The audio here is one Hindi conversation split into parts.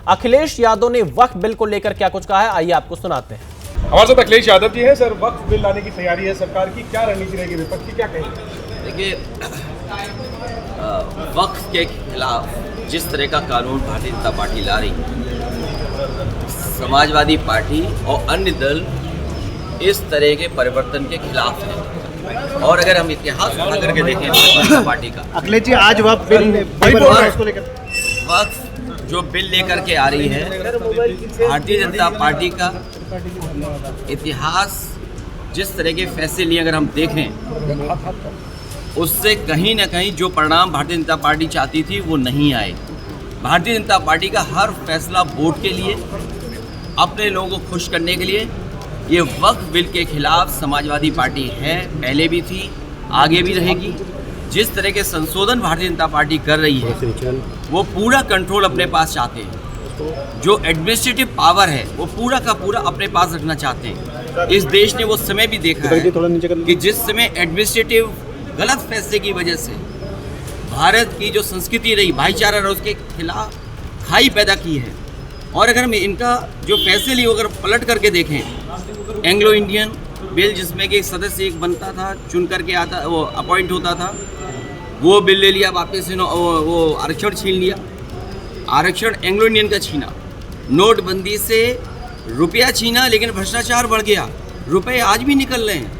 अखिलेश यादव ने वक्फ बिल को लेकर क्या कुछ कहा है, आइए आपको सुनाते हैं। हमारे साथ अखिलेश यादव जी हैं। सर, वक्फ बिल लाने की तैयारी है सरकार की, क्या रणनीति रहेगी विपक्ष की, क्या कहेंगे? देखिए, वक्फ के खिलाफ जिस तरह का कानून भारतीय जनता पार्टी ला रही है, समाजवादी पार्टी और अन्य दल इस तरह के परिवर्तन के खिलाफ हैं। और अगर हम इतिहास उठा करके देखें भारतीय जनता पार्टी का, अखिलेश जी आज वक्फ जो बिल लेकर के आ रही है, भारतीय जनता पार्टी का इतिहास जिस तरह के फैसले लिए अगर हम देखें, उससे कहीं ना कहीं जो परिणाम भारतीय जनता पार्टी चाहती थी वो नहीं आए। भारतीय जनता पार्टी का हर फैसला वोट के लिए, अपने लोगों को खुश करने के लिए। ये वक्फ बिल के खिलाफ समाजवादी पार्टी है, पहले भी थी, आगे भी रहेगी। जिस तरह के संशोधन भारतीय जनता पार्टी कर रही है, वो पूरा कंट्रोल अपने पास चाहते हैं। जो एडमिनिस्ट्रेटिव पावर है वो पूरा का पूरा अपने पास रखना चाहते हैं। इस देश ने वो समय भी देखा है कि जिस समय एडमिनिस्ट्रेटिव गलत फैसले की वजह से भारत की जो संस्कृति रही, भाईचारा रहा, उसके खिलाफ खाई पैदा की है। और अगर हम इनका जो फैसले लिए अगर पलट करके देखें, एंग्लो इंडियन बिल जिसमें कि एक सदस्य एक बनता था, चुन करके आता, वो अपॉइंट होता था, वो बिल ले लिया वापस, वो आरक्षण छीन लिया। आरक्षण एंग्लो इंडियन का छीना, नोटबंदी से रुपया छीना, लेकिन भ्रष्टाचार बढ़ गया, रुपए आज भी निकल रहे हैं।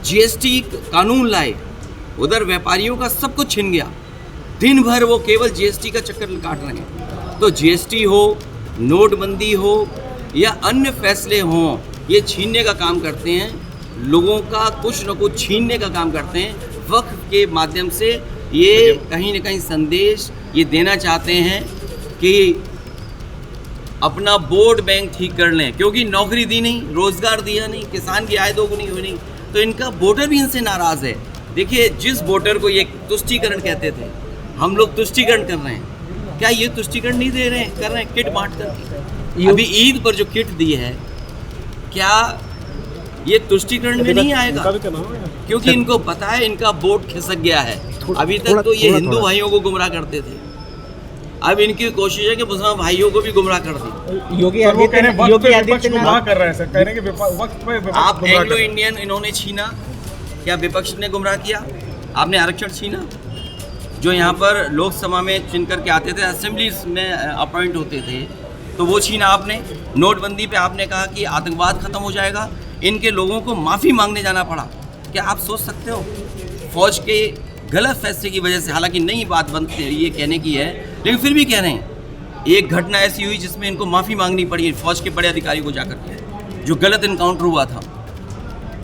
जीएसटी कानून लाए, उधर व्यापारियों का सब कुछ छिन गया, दिन भर वो केवल जीएसटी का चक्कर काट रहे हैं। तो जीएसटी हो, नोटबंदी हो या अन्य फैसले हों, ये छीनने का काम करते हैं, लोगों का कुछ न कुछ छीनने का काम करते हैं। वक्फ के माध्यम से ये कहीं न कहीं संदेश ये देना चाहते हैं कि अपना वोट बैंक ठीक कर लें, क्योंकि नौकरी दी नहीं, रोजगार दिया नहीं, किसान की आय दोगुनी हुई नहीं, तो इनका वोटर भी इनसे नाराज़ है। देखिए, जिस वोटर को ये तुष्टीकरण कहते थे, हम लोग तुष्टीकरण कर रहे हैं, क्या ये तुष्टीकरण नहीं दे रहे हैं, कर रहे हैं किट बांट करके। अभी ईद पर जो किट दी है, क्या ये तुष्टीकरण में नहीं आएगा? क्योंकि इनको पता है इनका वोट खिसक गया है। अभी तक तो ये हिंदू भाइयों को गुमराह करते थे, अब इनकी कोशिश है कि मुसलमान भाइयों को भी गुमराह कर दें। योगी आदित्यनाथ कर रहे हैं सर, कह रहे हैं कि वक्फ पे आप एंग्लो इंडियन इन्होंने छीना, क्या विपक्ष ने गुमराह किया? आपने आरक्षण छीना, जो यहाँ पर लोकसभा में चुन करके आते थे, असेंबलीज में अपॉइंट होते थे, तो वो छीना आपने। नोटबंदी पे आपने कहा कि आतंकवाद खत्म हो जाएगा, इनके लोगों को माफ़ी मांगने जाना पड़ा। क्या आप सोच सकते हो? फौज के गलत फैसले की वजह से, हालांकि नई बात बनती है ये कहने की है, लेकिन फिर भी कह रहे हैं, एक घटना ऐसी हुई जिसमें इनको माफ़ी मांगनी पड़ी फौज के बड़े अधिकारी को जाकर के, जो गलत इनकाउंटर हुआ था।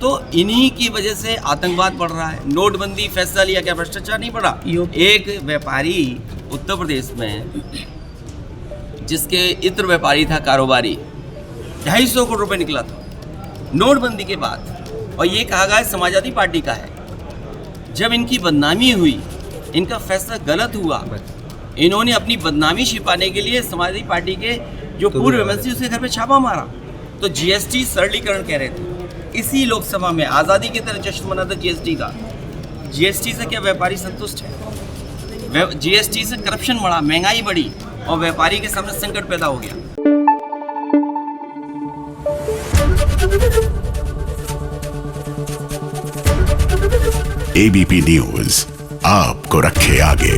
तो इन्हीं की वजह से आतंकवाद बढ़ रहा है। नोटबंदी फैसला लिया, क्या भ्रष्टाचार नहीं बढ़ा? एक व्यापारी उत्तर प्रदेश में, जिसके इत्र व्यापारी था, कारोबारी, 250 करोड़ रुपए निकला था नोटबंदी के बाद, और ये कहा गया समाजवादी पार्टी का है। जब इनकी बदनामी हुई, इनका फैसला गलत हुआ, इन्होंने अपनी बदनामी छिपाने के लिए समाजवादी पार्टी के जो पूर्व एमएलसी उसके घर पे छापा मारा। तो जीएसटी सरलीकरण कह रहे थे, इसी लोकसभा में आज़ादी की तरह जश्न मना था जीएसटी का। जीएसटी से क्या व्यापारी संतुष्ट है? जीएसटी से करप्शन बढ़ा, महंगाई बढ़ी, और व्यापारी के सामने संकट पैदा हो गया। एबीपी न्यूज आपको रखे आगे।